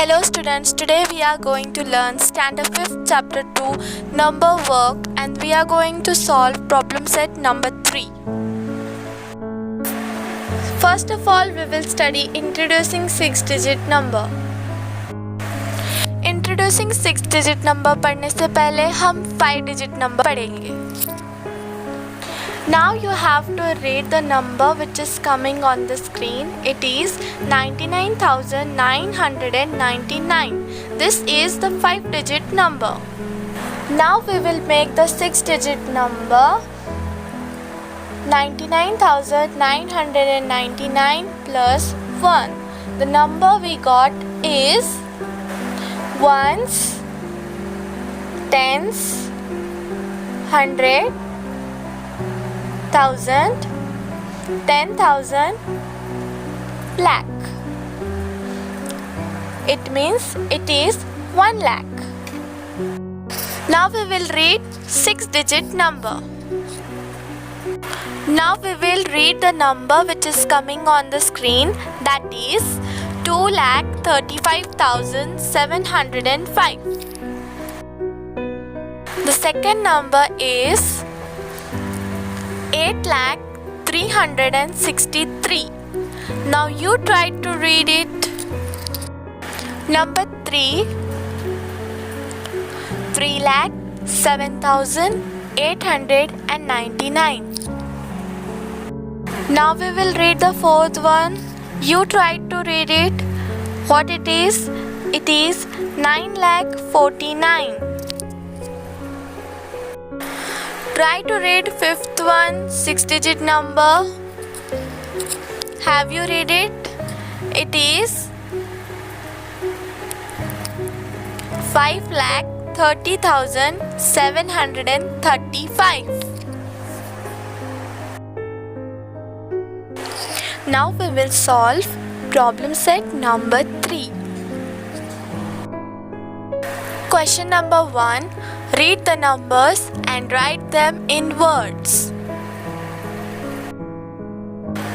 Hello students, today we are going to learn standard 5th chapter 2 number work and we are going to solve problem set number 3. First of all, we will study introducing 6-digit number. Introducing 6-digit number पढ़ने से पहले हम 5-digit number पढ़ेंगे. Now you have to read the number which is coming on the screen. It is 99,999. This is the 5-digit number. Now we will make the 6-digit number 99,999 plus 1. The number we got is ones, tens, hundred, thousand, 10,000, lakh. It means it is 1 lakh. Now we will read 6-digit number. Now we will read the number which is coming on the screen, that is 2,35,705. The second number is 8,363. Now you try to read it. Number 3, 3,07,899. Now we will read the fourth one. You try to read it. What it is? It is 9,49,000. Try to read fifth one, 6-digit number. Have you read it? It is 5,30,735. Now we will solve problem set number 3. Question number 1. Read the numbers and write them in words.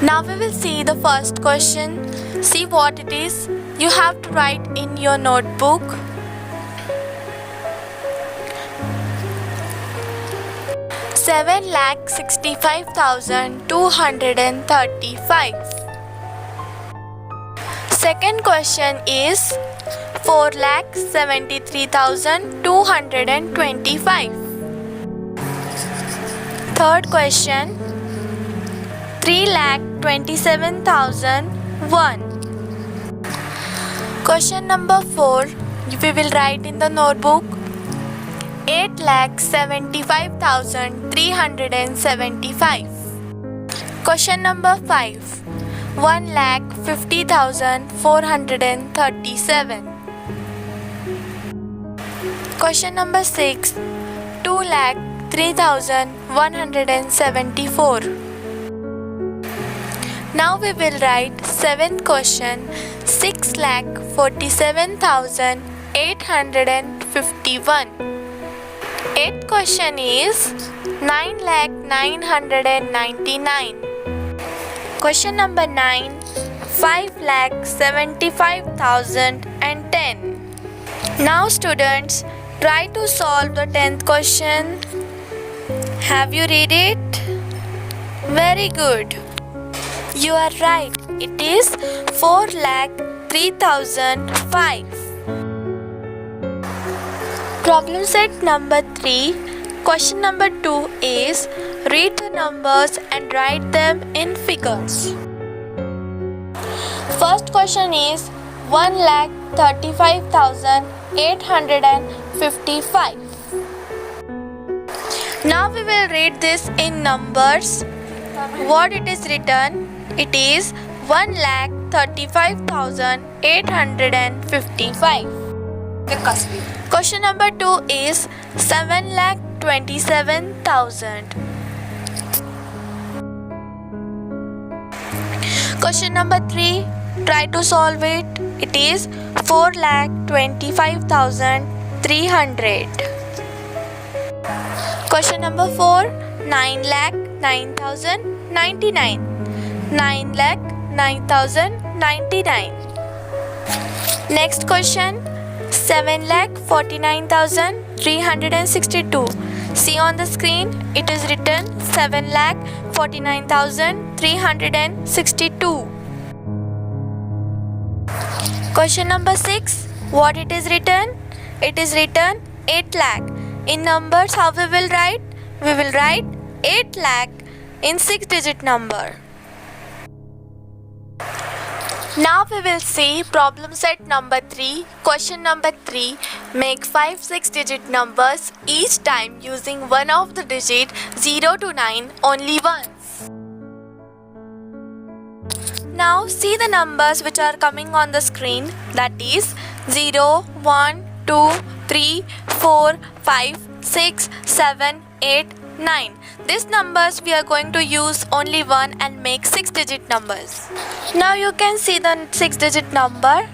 Now we will see the first question. See what it is. You have to write in your notebook. Seven lakh 65,235. Second question is 4,73,225. Third question 3,27,001. Question number 4, we will write in the notebook 8,75,375. Question number 5, 1,50,437. Question number 6, 2,03,174. Now we will write 7th question, 6,47,851. 8th question is 9,999. Question number 9, 5,75,010. Now students, try to solve the 10th question. Have you read it? Very good. You are right. It is 4,03,005. Problem set number 3. Question number 2 is read the numbers and write them in figures. First question is 1,35,855. Now we will read this in numbers. What it is written? It is 1,35,855. Question number 2 is 7,27,000. Question number 3, try to solve it. It is 4,25,300. Question number 4, 9,09,099. 9,09,099. Next question, 7,49,362. See on the screen, it is written 7,49,362. Question number 6, what it is written? It is written 8 lakh. In numbers, how we will write? We will write 8 lakh in 6-digit number. Now we will see problem set number 3. Question number 3. Make 5 6-digit numbers each time using one of the digit 0 to 9 only once. Now see the numbers which are coming on the screen, that is 0, 1, 2, 3, 4, 5, 6, 7, 8, 9. These numbers we are going to use only one and make 6-digit numbers. Now you can see the 6-digit number.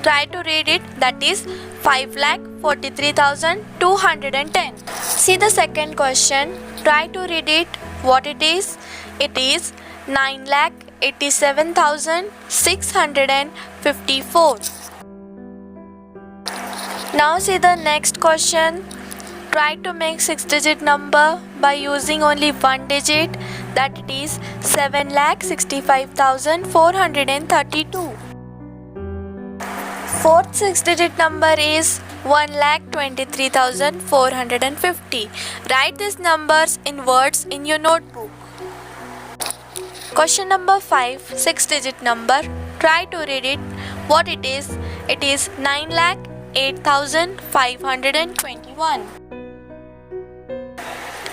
Try to read it, that is 5,43,210. See the second question. Try to read it, what it is. It is 9,87,654. Now see the next question. Try to make 6-digit number by using only one digit, that it is 7,65,432. Fourth 6-digit number is 1,23,450. Write these numbers in words in your notebook. Question number 5, 6-digit number. Try to read it, what it is. It is 9,08,521.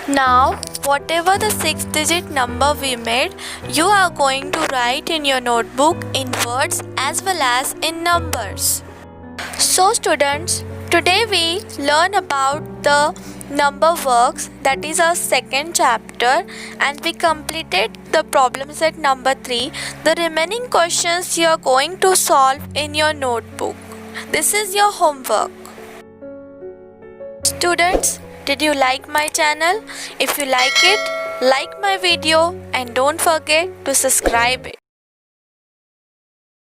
Now, whatever the 6-digit number we made, you are going to write in your notebook in words as well as in numbers. So students, today we learn about the number works, that is our second chapter, and we completed the problem set number 3. The remaining questions you are going to solve in your notebook. This is your homework. Students, did you like my channel? If you like it, like my video and don't forget to subscribe it.